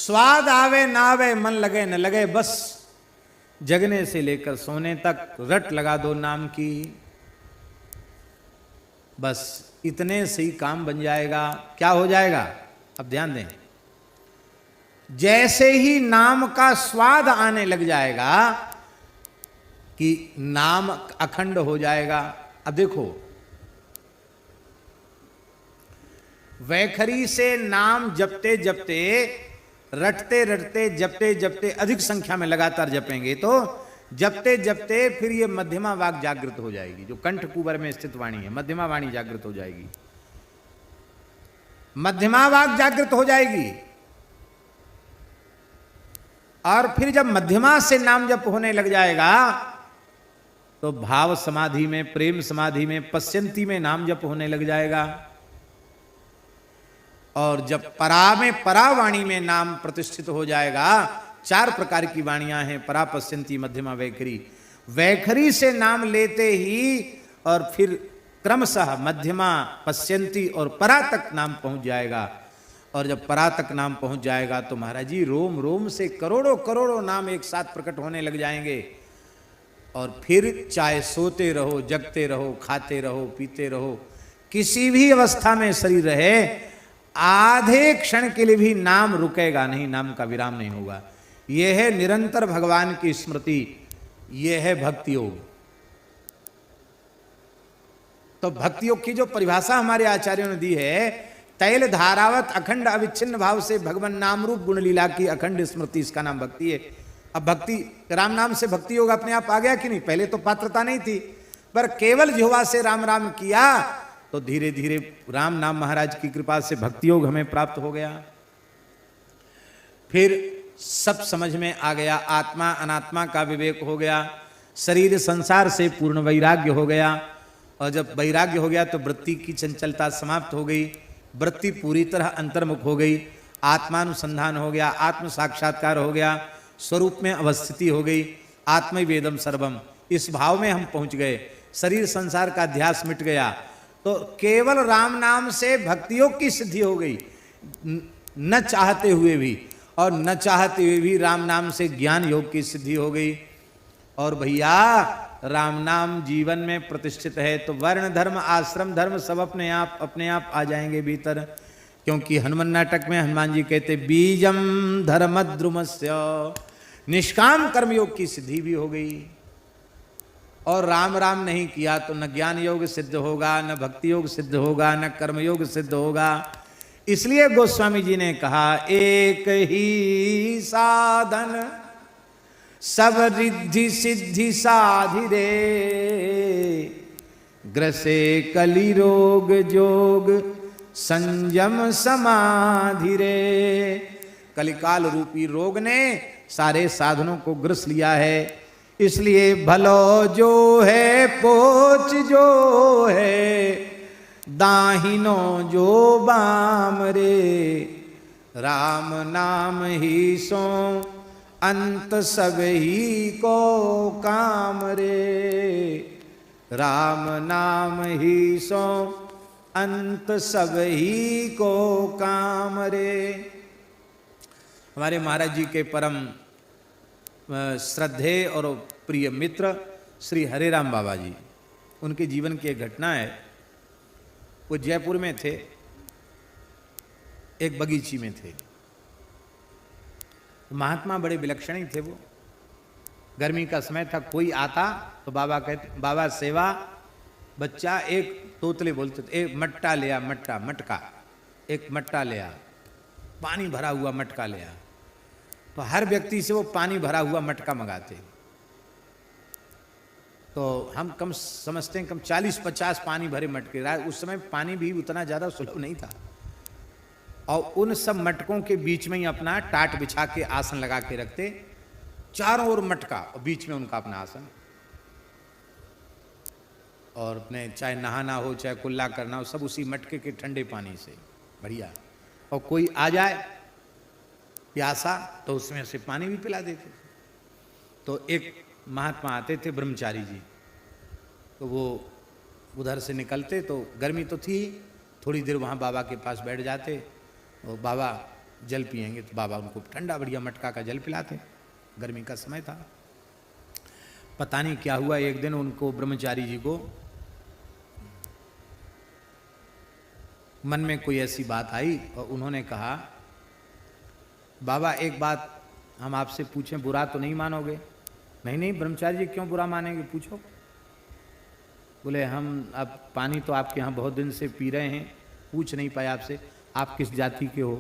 स्वाद आवे ना आवे, मन लगे न लगे, बस जगने से लेकर सोने तक रट लगा दो नाम की, बस इतने से ही काम बन जाएगा। क्या हो जाएगा? अब ध्यान दें, जैसे ही नाम का स्वाद आने लग जाएगा कि नाम अखंड हो जाएगा। अब देखो, वैखरी से नाम जपते जपते, रटते रटते, जपते जपते, अधिक संख्या में लगातार जपेंगे तो जपते जपते फिर ये मध्यमा वाक जागृत हो जाएगी, जो कंठ कुबर में स्थित वाणी है, मध्यमा वाणी जागृत हो जाएगी, मध्यमा वाक जागृत हो जाएगी। और फिर जब मध्यमा से नाम जप होने लग जाएगा तो भाव समाधि में, प्रेम समाधि में, पश्यंती में नाम जप होने लग जाएगा। और जब परा में, परावाणी में नाम प्रतिष्ठित हो जाएगा, 4 प्रकार की वाणियां हैं, परा, पश्यंती, मध्यमा, वैखरी। वैखरी से नाम लेते ही और फिर क्रमशः मध्यमा, पश्यंती और परा तक नाम पहुंच जाएगा। और जब परा तक नाम पहुंच जाएगा तो महाराज जी रोम रोम से करोड़ों करोड़ों नाम एक साथ प्रकट होने लग जाएंगे। और फिर चाहे सोते रहो, जगते रहो, खाते रहो, पीते रहो, किसी भी अवस्था में शरीर रहे, आधे क्षण के लिए भी नाम रुकेगा नहीं, नाम का विराम नहीं होगा। यह है निरंतर भगवान की स्मृति, यह है भक्ति योग। तो भक्ति योग की जो परिभाषा हमारे आचार्यों ने दी है, तैल धारावत अखंड अविच्छिन्न भाव से भगवान नाम रूप गुण लीला की अखंड स्मृति, इसका नाम भक्ति है। अब भक्ति, राम नाम से भक्ति योग अपने आप आ गया कि नहीं? पहले तो पात्रता नहीं थी, पर केवल जिह्वा से राम राम किया तो धीरे धीरे राम नाम महाराज की कृपा से भक्ति योग हमें प्राप्त हो गया। फिर सब समझ में आ गया, आत्मा अनात्मा का विवेक हो गया, शरीर संसार से पूर्ण वैराग्य हो गया। और जब वैराग्य हो गया तो वृत्ति की चंचलता समाप्त हो गई, वृत्ति पूरी तरह अंतर्मुख हो गई, आत्मानुसंधान हो गया, आत्म साक्षात्कार हो गया, स्वरूप में अवस्थिति हो गई, आत्मवेदम सर्वम, इस भाव में हम पहुंच गए, शरीर संसार का ध्यास मिट गया। तो केवल राम नाम से भक्ति योग की सिद्धि हो गई, न चाहते हुए भी, और न चाहते हुए भी राम नाम से ज्ञान योग की सिद्धि हो गई। और भैया राम नाम जीवन में प्रतिष्ठित है तो वर्ण धर्म, आश्रम धर्म सब अपने आप आ जाएंगे भीतर। क्योंकि हनुमान नाटक में हनुमान जी कहते बीजम धर्म द्रुमस्य, निष्काम कर्म योग की सिद्धि भी हो गई। और राम राम नहीं किया तो न ज्ञान योग सिद्ध होगा, न भक्ति योग सिद्ध होगा, न कर्म योग सिद्ध होगा। इसलिए गोस्वामी जी ने कहा एक ही साधन सब रिद्धि सिद्धि साधि रे, ग्रसे कली रोग जोग संयम समाधि रे। कलिकाल रूपी रोग ने सारे साधनों को ग्रस लिया है। इसलिए भलो जो है पोच जो है, दाहिनो जो बाम रे, राम नाम ही सो अंत सब ही को काम रे, राम नाम ही सो अंत सब ही को काम रे। हमारे महाराज जी के परम श्रद्धेय और प्रिय मित्र श्री हरे राम बाबा जी, उनके जीवन की एक घटना है। वो जयपुर में थे, एक बगीची में थे। महात्मा बड़े विलक्षण ही थे वो। गर्मी का समय था, कोई आता तो बाबा कहते, बाबा सेवा, बच्चा एक तोतले बोलते थे, एक मट्टा ले आ, मटका, एक मट्टा ले आ, पानी भरा हुआ मटका ले आ। तो हर व्यक्ति से वो पानी भरा हुआ मटका मंगाते। तो हम कम समझते हैं, कम 40-50 पानी भरे मटके। उस समय पानी भी उतना ज़्यादा सुलभ नहीं था। और उन सब मटकों के बीच में ही अपना टाट बिछा के आसन लगा के रखते, चारों ओर मटका और बीच में उनका अपना आसन। और अपने चाहे नहाना हो, चाहे कुल्ला करना हो, सब उसी मटके के ठंडे पानी से बढ़िया। और कोई आ जाए प्यासा तो उसमें से पानी भी पिला देते। तो एक महात्मा आते थे, ब्रह्मचारी जी, तो वो उधर से निकलते तो गर्मी तो थी, थोड़ी देर वहाँ बाबा के पास बैठ जाते। और बाबा जल पिएंगे। तो बाबा उनको ठंडा बढ़िया मटका का जल पिलाते, गर्मी का समय था। पता नहीं क्या हुआ, एक दिन उनको ब्रह्मचारी जी को मन में कोई ऐसी बात आई और उन्होंने कहा, बाबा एक बात हम आपसे पूछें, बुरा तो नहीं मानोगे? नहीं नहीं ब्रह्मचारी जी, क्यों बुरा मानेंगे, पूछो। बोले हम अब पानी तो आपके यहाँ बहुत दिन से पी रहे हैं, पूछ नहीं पाए आपसे, आप किस जाति के हो?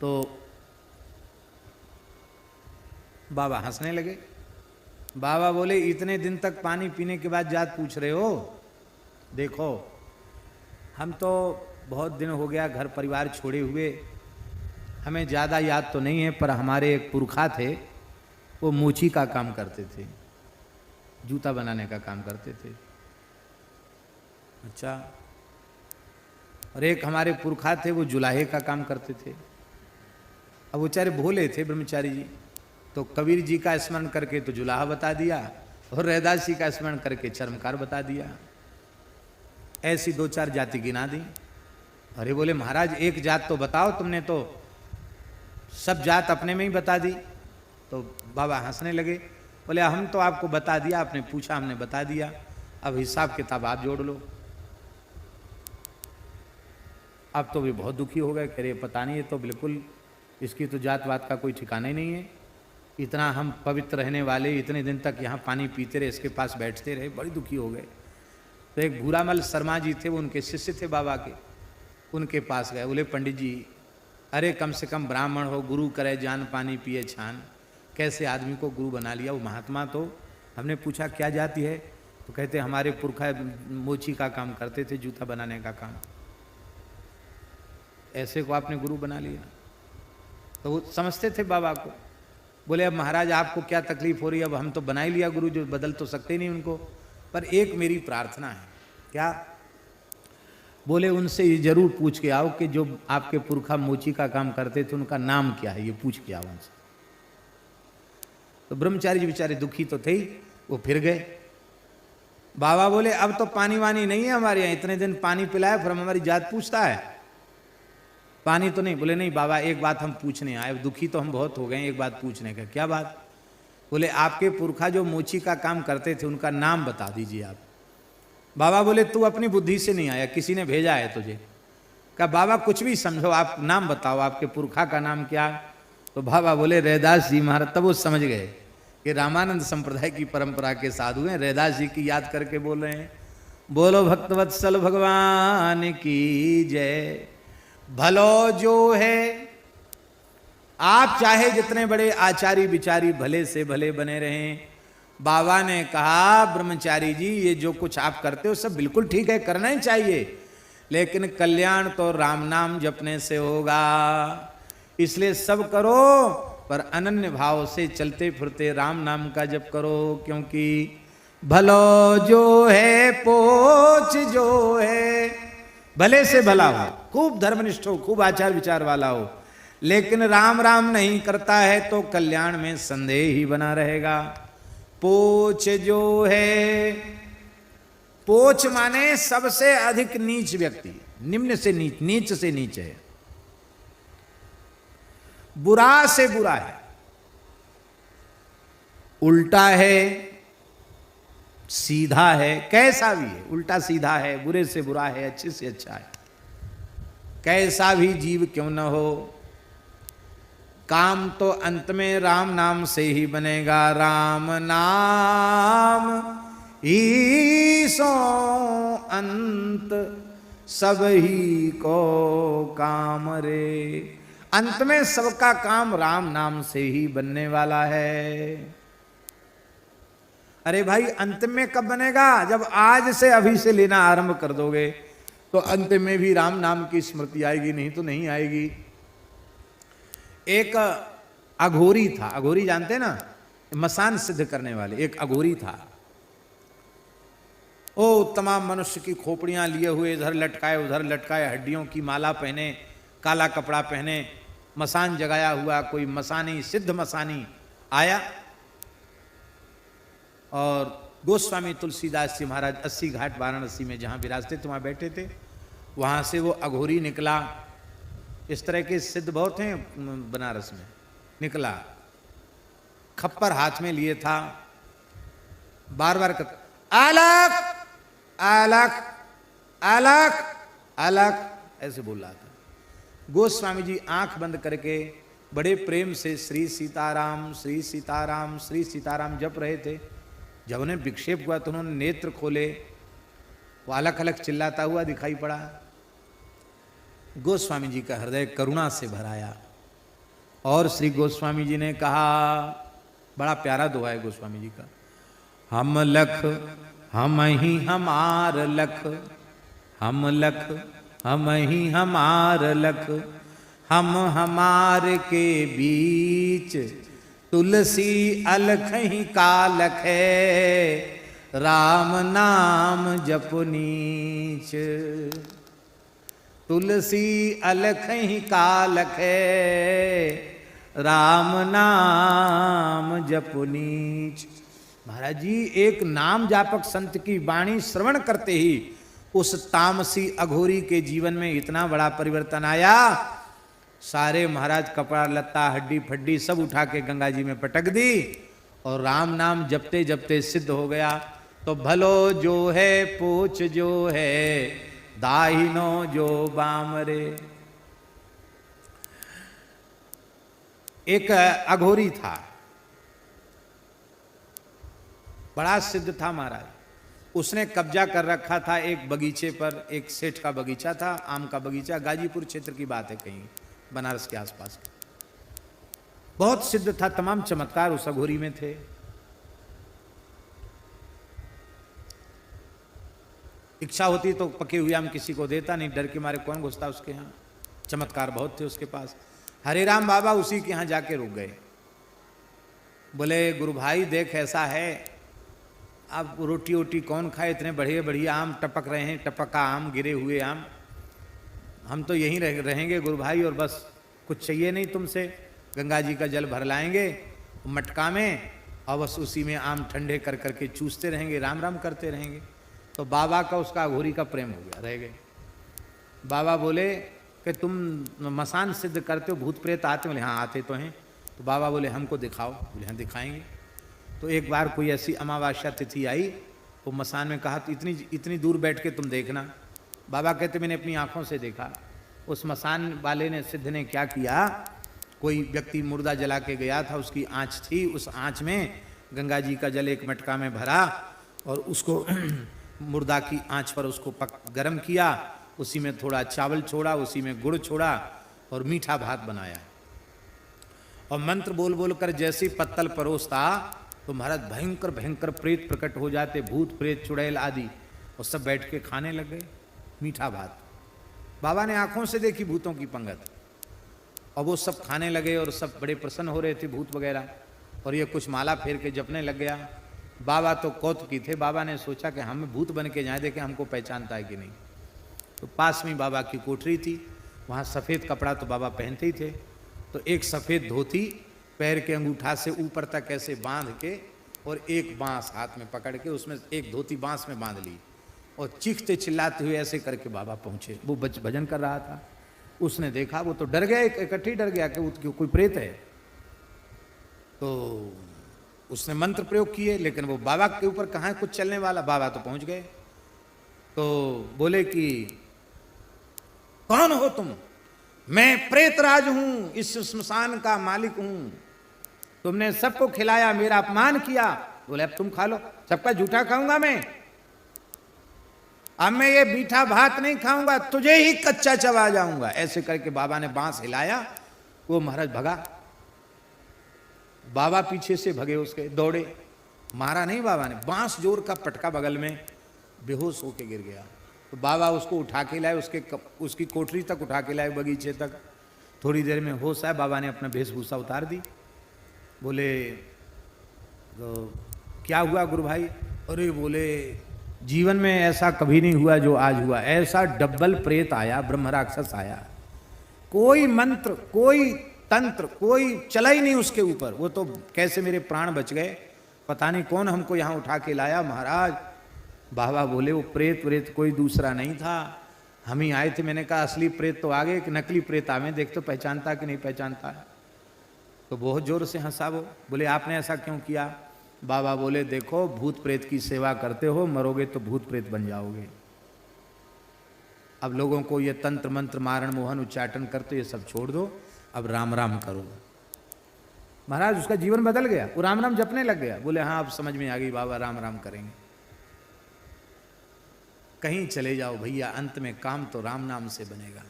तो बाबा हंसने लगे। बाबा बोले, इतने दिन तक पानी पीने के बाद जात पूछ रहे हो? देखो हम तो बहुत दिन हो गया घर परिवार छोड़े हुए, हमें ज़्यादा याद तो नहीं है, पर हमारे एक पुरखा थे, वो मोची का काम करते थे, जूता बनाने का काम करते थे। अच्छा। और एक हमारे पुरखा थे, वो जुलाहे का काम करते थे। अब वो बेचारे भोले थे ब्रह्मचारी जी, तो कबीर जी का स्मरण करके तो जुलाहा बता दिया, और रैदास जी का स्मरण करके चर्मकार बता दिया। ऐसी 2-4 जाति गिना दी। अरे बोले महाराज एक जात तो बताओ, तुमने तो सब जात अपने में ही बता दी। तो बाबा हंसने लगे, बोले हम तो आपको बता दिया, आपने पूछा हमने बता दिया, अब हिसाब किताब आप जोड़ लो। अब तो वे बहुत दुखी हो गए, कह रहे पता नहीं, ये तो बिल्कुल इसकी तो जात वात का कोई ठिकाना ही नहीं है। इतना हम पवित्र रहने वाले, इतने दिन तक यहाँ पानी पीते रहे, इसके पास बैठते रहे, बड़ी दुखी हो गए। तो एक भूरामल शर्मा जी थे, वो उनके शिष्य थे बाबा के, उनके पास गए। बोले पंडित जी, अरे कम से कम ब्राह्मण हो, गुरु करे जान पानी पिए छान, कैसे आदमी को गुरु बना लिया? वो महात्मा तो, हमने पूछा क्या जाति है? तो कहते हमारे पुरखा मोची का काम करते थे, जूता बनाने का काम, ऐसे को आपने गुरु बना लिया? तो वो समझते थे बाबा को। बोले अब महाराज आपको क्या तकलीफ हो रही है, अब हम तो बना ही लिया गुरु, जो बदल तो सकते नहीं उनको, पर एक मेरी प्रार्थना है। क्या? बोले उनसे ये जरूर पूछ के आओ कि जो आपके पुरखा मोची का काम करते थे उनका नाम क्या है, ये पूछ के आओ उनसे। तो ब्रह्मचारी जी बेचारे दुखी तो थे ही, वो फिर गए। बाबा बोले अब तो पानी वानी नहीं है हमारे यहाँ, इतने दिन पानी पिलाया फिर हमारी जात पूछता है, पानी तो नहीं? बोले नहीं बाबा एक बात हम पूछने आए, दुखी तो हम बहुत हो गए, एक बात पूछने का। क्या बात? बोले आपके पुरखा जो मोची का काम करते थे उनका नाम बता दीजिए आप। बाबा बोले तू अपनी बुद्धि से नहीं आया, किसी ने भेजा है तुझे। कहा बाबा कुछ भी समझो, आप नाम बताओ, आपके पुरखा का नाम क्या? तो बाबा बोले रैदास जी महाराज। तब वो समझ गए कि रामानंद संप्रदाय की परंपरा के साधु हैं, रैदास जी की याद करके बोल रहे हैं। बोलो भक्तवत्सल भगवान की जय। भलो जो है, आप चाहे जितने बड़े आचारी विचारी भले से भले बने रहें, बाबा ने कहा ब्रह्मचारी जी ये जो कुछ आप करते हो सब बिल्कुल ठीक है, करना ही चाहिए, लेकिन कल्याण तो राम नाम जपने से होगा, इसलिए सब करो पर अनन्य भाव से चलते फिरते राम नाम का जप करो, क्योंकि भलो जो है पोच जो है, भले से भला हो, खूब धर्मनिष्ठ हो, खूब आचार विचार वाला हो, लेकिन राम राम नहीं करता है तो कल्याण में संदेह ही बना रहेगा। पोच जो है, पोच माने सबसे अधिक नीच व्यक्ति, निम्न से नीच, नीच से नीच है, बुरा से बुरा है, उल्टा है, सीधा है, कैसा भी है, उल्टा सीधा है, बुरे से बुरा है, अच्छे से अच्छा है, कैसा भी जीव क्यों न हो, काम तो अंत में राम नाम से ही बनेगा। राम नाम ही सो अंत सब ही को काम रे, अंत में सबका काम राम नाम से ही बनने वाला है। अरे भाई अंत में कब बनेगा? जब आज से अभी से लेना आरंभ कर दोगे तो अंत में भी राम नाम की स्मृति आएगी, नहीं तो नहीं आएगी। एक अघोरी था, अघोरी जानते ना, मसान सिद्ध करने वाले, एक अघोरी था। ओ तमाम मनुष्य की खोपड़ियां लिए हुए इधर लटकाए उधर लटकाए, हड्डियों की माला पहने, काला कपड़ा पहने, मसान जगाया हुआ कोई मसानी, सिद्ध मसानी आया और गोस्वामी तुलसीदास जी महाराज 80 घाट वाराणसी में जहां विराजते थे वहां बैठे थे। वहाँ से वो अघोरी निकला। इस तरह के सिद्ध बहुत हैं बनारस में। निकला, खप्पर हाथ में लिए था, बार बार आलक आलक आलक आलक ऐसे बोल रहा था। गोस्वामी जी आंख बंद करके बड़े प्रेम से श्री सीताराम श्री सीताराम श्री सीताराम जप रहे थे। जब उन्हें विक्षेप हुआ तो उन्होंने नेत्र खोले, वो अलग अलग चिल्लाता हुआ दिखाई पड़ा। गोस्वामी जी का हृदय करुणा से भराया और श्री गोस्वामी जी ने कहा, बड़ा प्यारा दुआ है गोस्वामी जी का, हम लख हम ही हमार लख, हम लख हम ही हमार लख, हम हमार के बीच तुलसी अलख ही कालख है, राम नाम जप नीच। तुलसी अलख ही कालख है, राम नाम जप नीच। महाराज जी, एक नाम जापक संत की वाणी श्रवण करते ही उस तामसी अघोरी के जीवन में इतना बड़ा परिवर्तन आया। सारे महाराज कपड़ा लत्ता हड्डी फड्डी सब उठा के गंगा जी में पटक दी और राम नाम जपते जपते सिद्ध हो गया। तो भलो जो है पूछ जो है, दाहिनो जो बामरे। एक अघोरी था, बड़ा सिद्ध था महाराज। उसने कब्जा कर रखा था एक बगीचे पर। एक सेठ का बगीचा था, आम का बगीचा, गाजीपुर क्षेत्र की बात है, कहीं बनारस के आसपास। बहुत सिद्ध था, तमाम चमत्कार उस अघोरी में थे। इच्छा होती तो पके हुए आम किसी को देता नहीं, डर के मारे कौन घुसता उसके यहाँ। चमत्कार बहुत थे उसके पास। हरे राम बाबा उसी के यहाँ जाके रुक गए। बोले गुरु भाई देख ऐसा है, अब रोटी वोटी कौन खाए, इतने बढ़िया बढ़िया आम टपक रहे हैं, टपका आम, गिरे हुए आम, हम तो यहीं रहेंगे गुरु भाई, और बस कुछ चाहिए नहीं तुमसे। गंगा जी का जल भर लाएंगे मटका में और बस उसी में आम ठंडे कर करके चूसते रहेंगे, राम राम करते रहेंगे। तो बाबा का उसका अघोरी का प्रेम हो गया, रह गए। बाबा बोले कि तुम मसान सिद्ध करते हो, भूत प्रेत आते? बोले हाँ आते तो हैं। तो बाबा बोले हमको दिखाओ। बोले हाँ दिखाएंगे। तो एक बार कोई ऐसी अमावस्या तिथि आई, वो मसान में कहा तो इतनी दूर बैठ के तुम देखना। बाबा कहते मैंने अपनी आंखों से देखा। उस मसान वाले ने, सिद्ध ने क्या किया, कोई व्यक्ति मुर्दा जला के गया था, उसकी आँच थी, उस आँच में गंगा जी का जल एक मटका में भरा और उसको मुर्दा की आँच पर उसको गरम किया, उसी में थोड़ा चावल छोड़ा, उसी में गुड़ छोड़ा और मीठा भात बनाया और मंत्र बोल बोल कर जैसे पत्तल परोसता तो महाराज भयंकर भयंकर प्रेत प्रकट हो जाते, भूत प्रेत चुड़ैल आदि, और सब बैठ के खाने लग गए मीठा भात। बाबा ने आंखों से देखी भूतों की पंगत, और वो सब खाने लगे और सब बड़े प्रसन्न हो रहे थे भूत वगैरह, और ये कुछ माला फेर के जपने लग गया। बाबा तो कौतुकी थे। बाबा ने सोचा कि हम भूत बन के जाएं, देखें हमको पहचानता है कि नहीं। तो पास में बाबा की कोठरी थी, वहाँ सफ़ेद कपड़ा तो बाबा पहनते ही थे। तो एक सफ़ेद धोती पैर के अंगूठा से ऊपर तक ऐसे बांध के और एक बांस हाथ में पकड़ के उसमें एक धोती बांस में बांध ली और चीखते चिल्लाते हुए ऐसे करके बाबा पहुँचे। वो भजन कर रहा था, उसने देखा, वो तो डर गया, इकट्ठी डर गया कि वो कोई प्रेत है। तो उसने मंत्र प्रयोग किए, लेकिन वो बाबा के ऊपर कहाँ है कुछ चलने वाला। बाबा तो पहुँच गए। तो बोले कि कौन हो तुम? मैं प्रेतराज हूँ, इस श्मशान का मालिक हूँ। तुमने सबको खिलाया, मेरा अपमान किया। बोले अब तुम खा लो। सबका झूठा खाऊंगा मैं? अब मैं ये मीठा भात नहीं खाऊंगा, तुझे ही कच्चा चबा जाऊंगा। ऐसे करके बाबा ने बांस हिलाया, वो महाराज भगा। बाबा पीछे से भगे, उसके दौड़े, मारा नहीं बाबा ने, बांस जोर का पटका बगल में, बेहोश होके गिर गया। तो बाबा उसको उठा के लाए, उसकी कोठरी तक उठा के लाए, बगीचे तक। थोड़ी देर में होश आया, बाबा ने अपना वेशभूषा उतार दी। बोले तो क्या हुआ गुरु भाई? अरे बोले जीवन में ऐसा कभी नहीं हुआ जो आज हुआ। ऐसा डबल प्रेत आया, ब्रह्म राक्षस आया, कोई मंत्र कोई तंत्र कोई चला ही नहीं उसके ऊपर। वो तो कैसे मेरे प्राण बच गए, पता नहीं कौन हमको यहाँ उठा के लाया महाराज। बाबा बोले वो प्रेत कोई दूसरा नहीं था, हम ही आए थे। मैंने कहा असली प्रेत तो आगे, एक नकली प्रेत आवे, देख तो पहचानता कि नहीं पहचानता है। तो बहुत जोर से हंसा वो। बोले आपने ऐसा क्यों किया? बाबा बोले देखो, भूत प्रेत की सेवा करते हो, मरोगे तो भूत प्रेत बन जाओगे। अब लोगों को ये तंत्र मंत्र मारण मोहन उच्चाटन करते, ये सब छोड़ दो, अब राम राम करो। महाराज उसका जीवन बदल गया, वो राम राम जपने लग गया। बोले हाँ अब समझ में आ गई बाबा, राम राम करेंगे। कहीं चले जाओ भैया, अंत में काम तो राम नाम से बनेगा।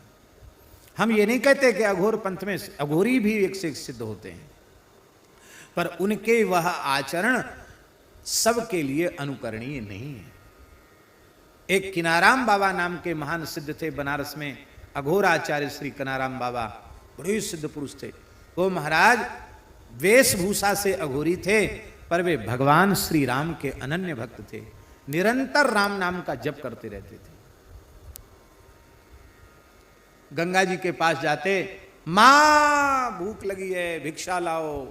हम ये नहीं कहते कि अघोर पंथ में अघोरी भी एक से एक सिद्ध होते हैं, पर उनके वह आचरण सबके लिए अनुकरणीय नहीं है। एक किनाराम बाबा नाम के महान सिद्ध थे बनारस में, अघोर आचार्य श्री किनाराम बाबा, बड़े सिद्ध पुरुष थे। वो महाराज वेशभूषा से अघोरी थे, पर वे भगवान श्री राम के अनन्य भक्त थे, निरंतर राम नाम का जप करते रहते थे। गंगा जी के पास जाते, मां भूख लगी है भिक्षा लाओ,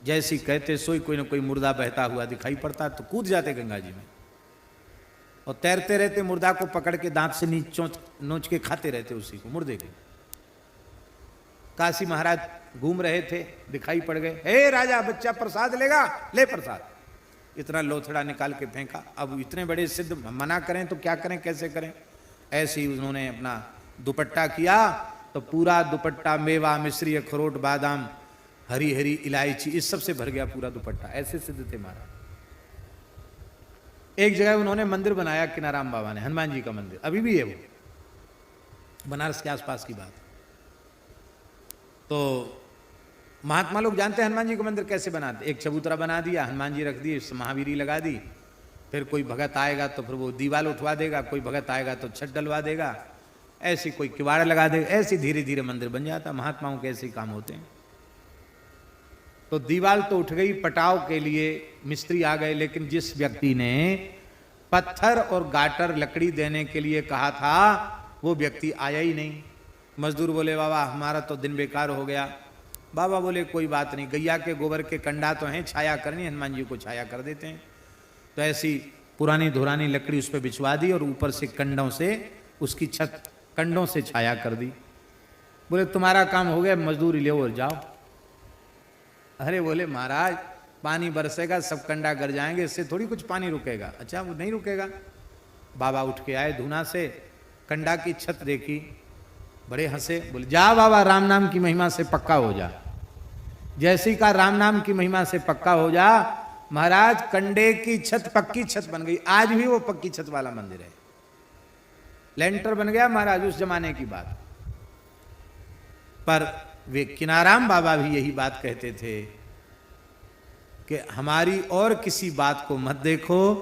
जैसी कहते सोई कोई ना कोई मुर्दा बहता हुआ दिखाई पड़ता तो कूद जाते गंगा जी में, और तैरते रहते, मुर्दा को पकड़ के दांत से नोच के खाते रहते उसी को, मुर्दे को। काशी महाराज घूम रहे थे, दिखाई पड़ गए, हे राजा बच्चा प्रसाद लेगा, ले प्रसाद। इतना लोथड़ा निकाल के फेंका। अब इतने बड़े सिद्ध मना करें तो क्या करें, कैसे करें? ऐसे ही उन्होंने अपना दुपट्टा किया तो पूरा दुपट्टा मेवा मिश्री अखरोट बादाम हरी हरी इलायची इस सब से भर गया पूरा दुपट्टा। ऐसे सिद्ध थे महाराज। एक जगह उन्होंने मंदिर बनाया किनाराम बाबा ने, हनुमान जी का मंदिर, अभी भी है वो, बनारस के आसपास की बात। तो महात्मा लोग जानते हैं हनुमान जी का मंदिर कैसे बनाते। एक चबूतरा बना दिया, हनुमान जी रख दिए, महावीरी लगा दी, फिर कोई भगत आएगा तो फिर वो दीवाल उठवा देगा, कोई भगत आएगा तो छत डलवा देगा, ऐसी कोई किवाड़ लगा देगा, ऐसे धीरे धीरे मंदिर बन जाता। महात्माओं के ऐसे काम होते हैं। तो दीवाल तो उठ गई, पटाव के लिए मिस्त्री आ गए, लेकिन जिस व्यक्ति ने पत्थर और गाटर लकड़ी देने के लिए कहा था वो व्यक्ति आया ही नहीं। मजदूर बोले बाबा हमारा तो दिन बेकार हो गया। बाबा बोले कोई बात नहीं, गैया के गोबर के कंडा तो हैं, छाया करनी, हनुमान जी को छाया कर देते हैं। तो ऐसी पुरानी धुरानी लकड़ी उस पर बिछवा दी और ऊपर से कंडों से उसकी छत कंडों से छाया कर दी। बोले तुम्हारा काम हो गया, मजदूरी ले और जाओ। अरे बोले महाराज पानी बरसेगा, सब कंडा गर जाएंगे, इससे थोड़ी कुछ पानी रुकेगा। अच्छा वो नहीं रुकेगा। बाबा उठ के आए धुना से, कंडा की छत देखी, बड़े हंसे, बोले जा बाबा राम नाम की महिमा से पक्का हो जा। जैसे ही का राम नाम की महिमा से पक्का हो जा, महाराज कंडे की छत पक्की छत बन गई। आज भी वो पक्की छत वाला मंदिर है, लेंटर बन गया महाराज, उस जमाने की बात। पर वे किनाराम बाबा भी यही बात कहते थे कि हमारी और किसी बात को मत देखो,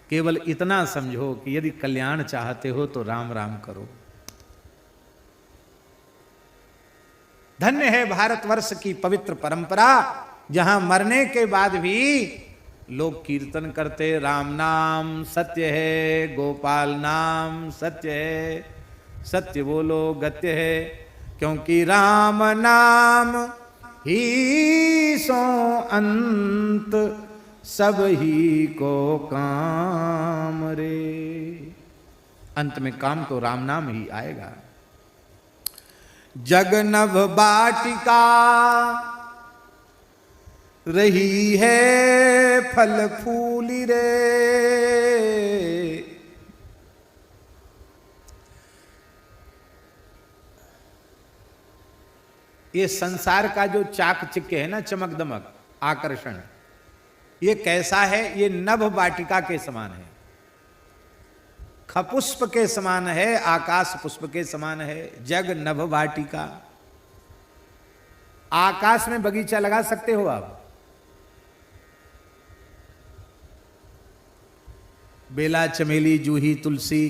केवल इतना समझो कि यदि कल्याण चाहते हो तो राम राम करो। धन्य है भारतवर्ष की पवित्र परंपरा, जहां मरने के बाद भी लोग कीर्तन करते, राम नाम सत्य है, गोपाल नाम सत्य है, सत्य बोलो गत्य है, क्योंकि राम नाम ही सो अंत सब ही को काम रे। अंत में काम तो राम नाम ही आएगा। जगनभ बाटिका रही है फल फूली रे। ये संसार का जो चाक चिक्के है ना, चमक दमक आकर्षण, ये कैसा है? ये नभ वाटिका के समान है, खपुष्प के समान है, आकाश पुष्प के समान है। जग नभ वाटिका, आकाश में बगीचा लगा सकते हो आप, बेला चमेली जूही तुलसी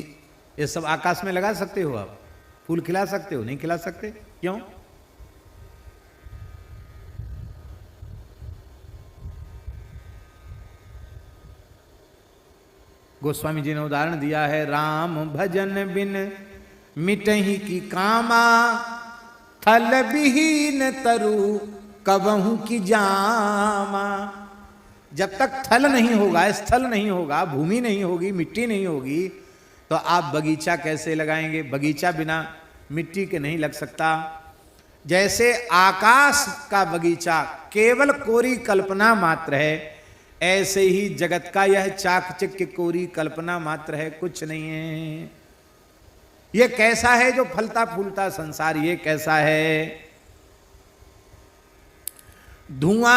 ये सब आकाश में लगा सकते हो आप। फूल खिला सकते हो? नहीं खिला सकते। क्यों? गोस्वामी जी ने उदाहरण दिया है, राम भजन बिन मिटही की कामा, थल विहीन तरु कबहू की जामा। जब तक थल नहीं होगा, स्थल नहीं होगा, भूमि नहीं होगी, मिट्टी नहीं होगी, तो आप बगीचा कैसे लगाएंगे? बगीचा बिना मिट्टी के नहीं लग सकता। जैसे आकाश का बगीचा केवल कोरी कल्पना मात्र है, ऐसे ही जगत का यह चाकचक्य कोरी कल्पना मात्र है, कुछ नहीं है। ये कैसा है जो फलता फूलता संसार, ये कैसा है? धुआं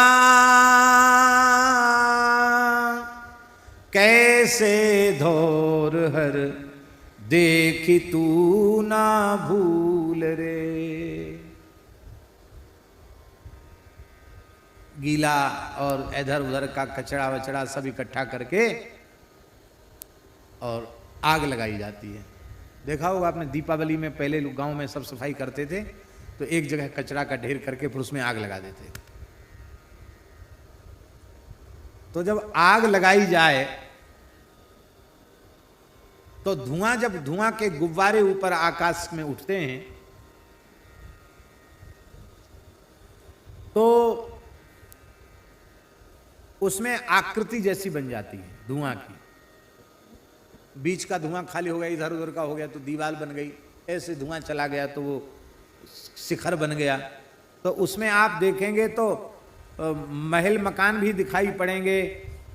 कैसे धोर हर देखी तू ना भूल रे। गीला और इधर उधर का कचरा वचड़ा सब इकट्ठा करके और आग लगाई जाती है। देखा होगा आपने, दीपावली में पहले लोग गांव में सब सफाई करते थे तो एक जगह कचरा का ढेर करके फिर उसमें आग लगा देते। तो जब आग लगाई जाए तो धुआं, जब धुआं के गुब्बारे ऊपर आकाश में उठते हैं तो उसमें आकृति जैसी बन जाती है धुआं की। बीच का धुआं खाली हो गया, इधर उधर का हो गया तो दीवार बन गई, ऐसे धुआं चला गया तो वो शिखर बन गया। तो उसमें आप देखेंगे तो महल मकान भी दिखाई पड़ेंगे,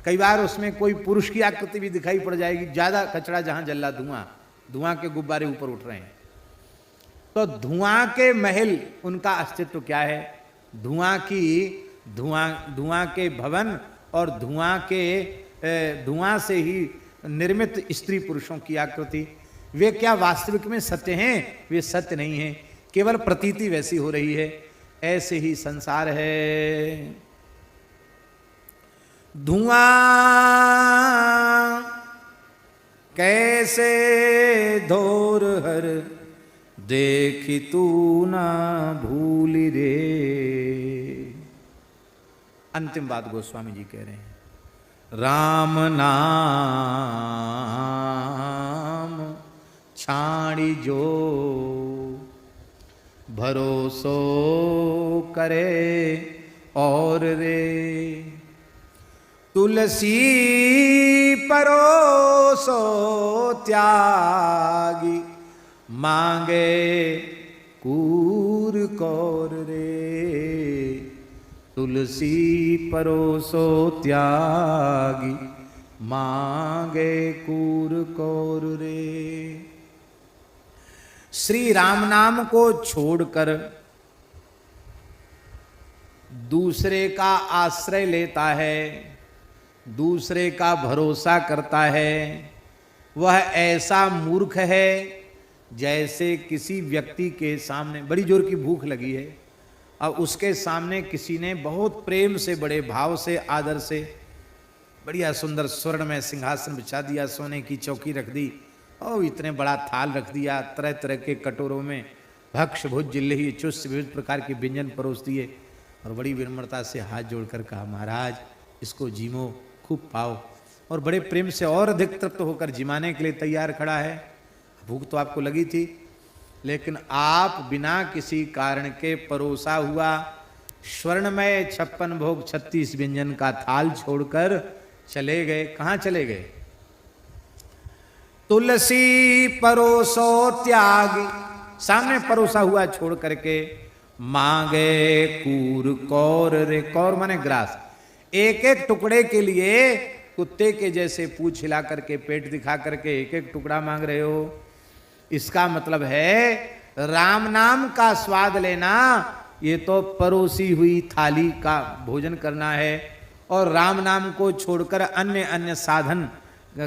कई बार उसमें कोई पुरुष की आकृति भी दिखाई पड़ जाएगी। ज्यादा कचरा जहां जल रहा, धुआं के गुब्बारे ऊपर उठ रहे हैं। तो धुआं के महल, उनका अस्तित्व क्या है? धुआं के भवन और धुआं से ही निर्मित स्त्री पुरुषों की आकृति, वे क्या वास्तविक में सत्य हैं? वे सत्य नहीं हैं, केवल प्रतीति वैसी हो रही है। ऐसे ही संसार है। धुआं कैसे धोर हर देखी तू ना भूली रे। अंतिम बात गोस्वामी जी कह रहे हैं, राम नाम छाड़ी जो भरोसो करे और रे। तुलसी परोसो त्यागी मांगे कूर कौर रे। तुलसी परोसो त्यागी मांगे कूर कौर रे। श्री राम नाम को छोड़कर दूसरे का आश्रय लेता है, दूसरे का भरोसा करता है, वह ऐसा मूर्ख है जैसे किसी व्यक्ति के सामने बड़ी जोर की भूख लगी है और उसके सामने किसी ने बहुत प्रेम से, बड़े भाव से, आदर से बढ़िया सुंदर स्वर्ण में सिंहासन बिछा दिया, सोने की चौकी रख दी और इतने बड़ा थाल रख दिया, तरह तरह के कटोरों में भक्ष भुज जिल्लही चुस्त विविध प्रकार के व्यंजन परोस दिए और बड़ी विनम्रता से हाथ जोड़कर कहा, महाराज इसको जीमो, खूब पाओ। और बड़े प्रेम से और अधिक तृप्त होकर जिमाने के लिए तैयार खड़ा है। भूख तो आपको लगी थी, लेकिन आप बिना किसी कारण के परोसा हुआ स्वर्णमय 56 भोग 36 व्यंजन का थाल छोड़कर चले गए। कहाँ चले गए? तुलसी परोसो त्यागी, सामने परोसा हुआ छोड़ करके मांगे कूर कौर रे। कौर माने ग्रास। एक एक टुकड़े के लिए कुत्ते के जैसे पूंछ हिला करके, पेट दिखा करके एक एक टुकड़ा मांग रहे हो। इसका मतलब है राम नाम का स्वाद लेना, ये तो परोसी हुई थाली का भोजन करना है। और राम नाम को छोड़कर अन्य अन्य साधन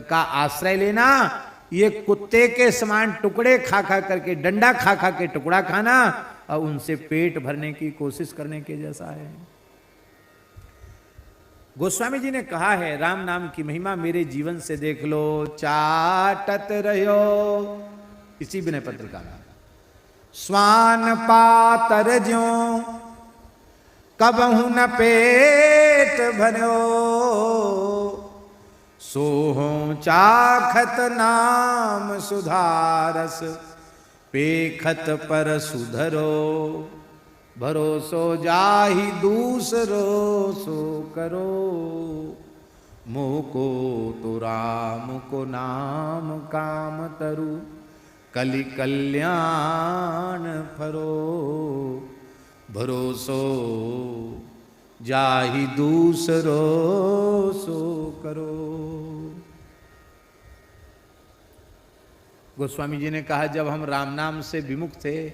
का आश्रय लेना, ये कुत्ते के समान टुकड़े खा खा करके, डंडा खा खा के टुकड़ा खाना और उनसे पेट भरने की कोशिश करने के जैसा है। गोस्वामी जी ने कहा है, राम नाम की महिमा मेरे जीवन से देख लो, चाटत रहो। इसी विनय पत्रिका में, स्वान पातर ज्यों कबहु न पेट भरो, सोहों चाखत नाम सुधारस, पेखत पर सुधरो, भरोसो जाहि दूसरो सो करो। मोह को तो राम को नाम काम तरु, कलि कल्याण फरो, भरोसो जाहि दूसरो सो करो। गोस्वामी जी ने कहा जब हम राम नाम से विमुख थे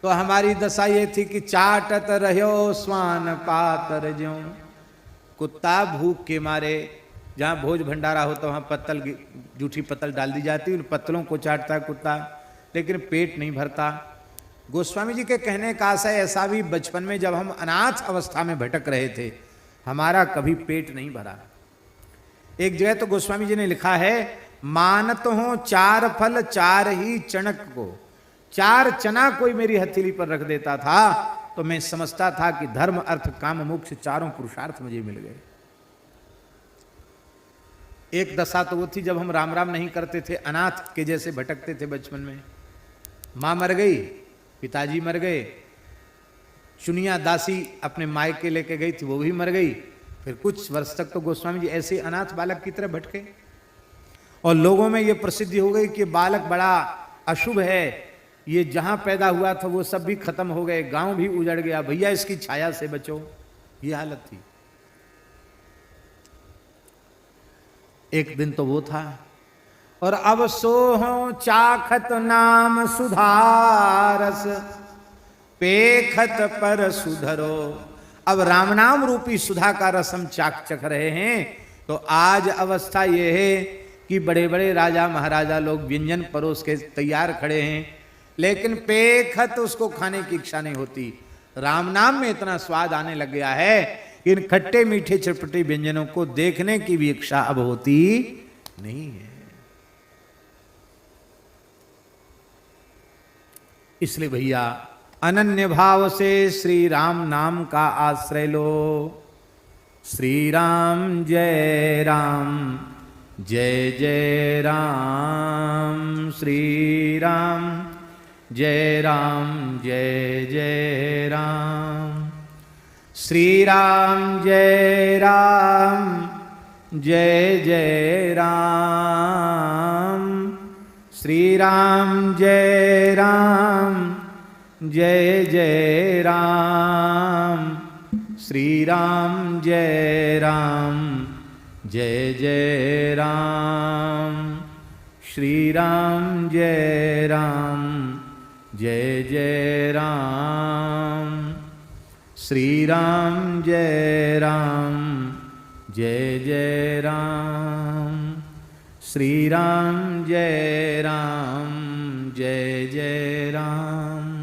तो हमारी दशा ये थी कि चाटत रहो स्वान पातर ज्यों, कुत्ता भूख के मारे, जहाँ भोज भंडारा होता वहाँ पत्तल, जूठी पत्तल डाल दी जाती, उन पत्तलों को चाटता कुत्ता, लेकिन पेट नहीं भरता। गोस्वामी जी के कहने का आशय ऐसा भी, बचपन में जब हम अनाथ अवस्था में भटक रहे थे हमारा कभी पेट नहीं भरा। एक जगह तो गोस्वामी जी ने लिखा है, मानत हो चार फल चार ही चणक को, चार चना कोई मेरी हथेली पर रख देता था तो मैं समझता था कि धर्म अर्थ काम मोक्ष चारों पुरुषार्थ मुझे मिल गए। एक दशा तो वो थी जब हम राम राम नहीं करते थे, अनाथ के जैसे भटकते थे बचपन में। मां मर गई, पिताजी मर गए, चुनिया दासी अपने मायके लेके गई थी वो भी मर गई। फिर कुछ वर्ष तक तो गोस्वामी जी ऐसे अनाथ बालक की तरह भटके और लोगों में ये प्रसिद्धि हो गई कि बालक बड़ा अशुभ है, ये जहां पैदा हुआ था वो सब भी खत्म हो गए, गांव भी उजड़ गया, भैया इसकी छाया से बचो, ये हालत थी। एक दिन तो वो था, और अब सोहो चाखत नाम सुधारस, पेखत पर सुधरो। अब राम नाम रूपी सुधा का रस हम चाक चख रहे हैं। तो आज अवस्था ये है कि बड़े बड़े राजा महाराजा लोग व्यंजन परोस के तैयार खड़े हैं, लेकिन पेखत उसको खाने की इच्छा नहीं होती। राम नाम में इतना स्वाद आने लग गया है कि इन खट्टे मीठे चटपटे व्यंजनों को देखने की भी इच्छा अब होती नहीं है। इसलिए भैया अनन्य भाव से श्री राम नाम का आश्रय लो। श्री राम जय राम जय जय राम, श्री राम जय राम जय जय राम, श्री राम जय राम जय जय राम, श्री राम जय राम जय जय राम, श्री राम जय राम जय जय राम, श्री राम जय राम जय जय राम, श्री राम जय राम जय जय राम, श्री राम जय राम जय जय राम।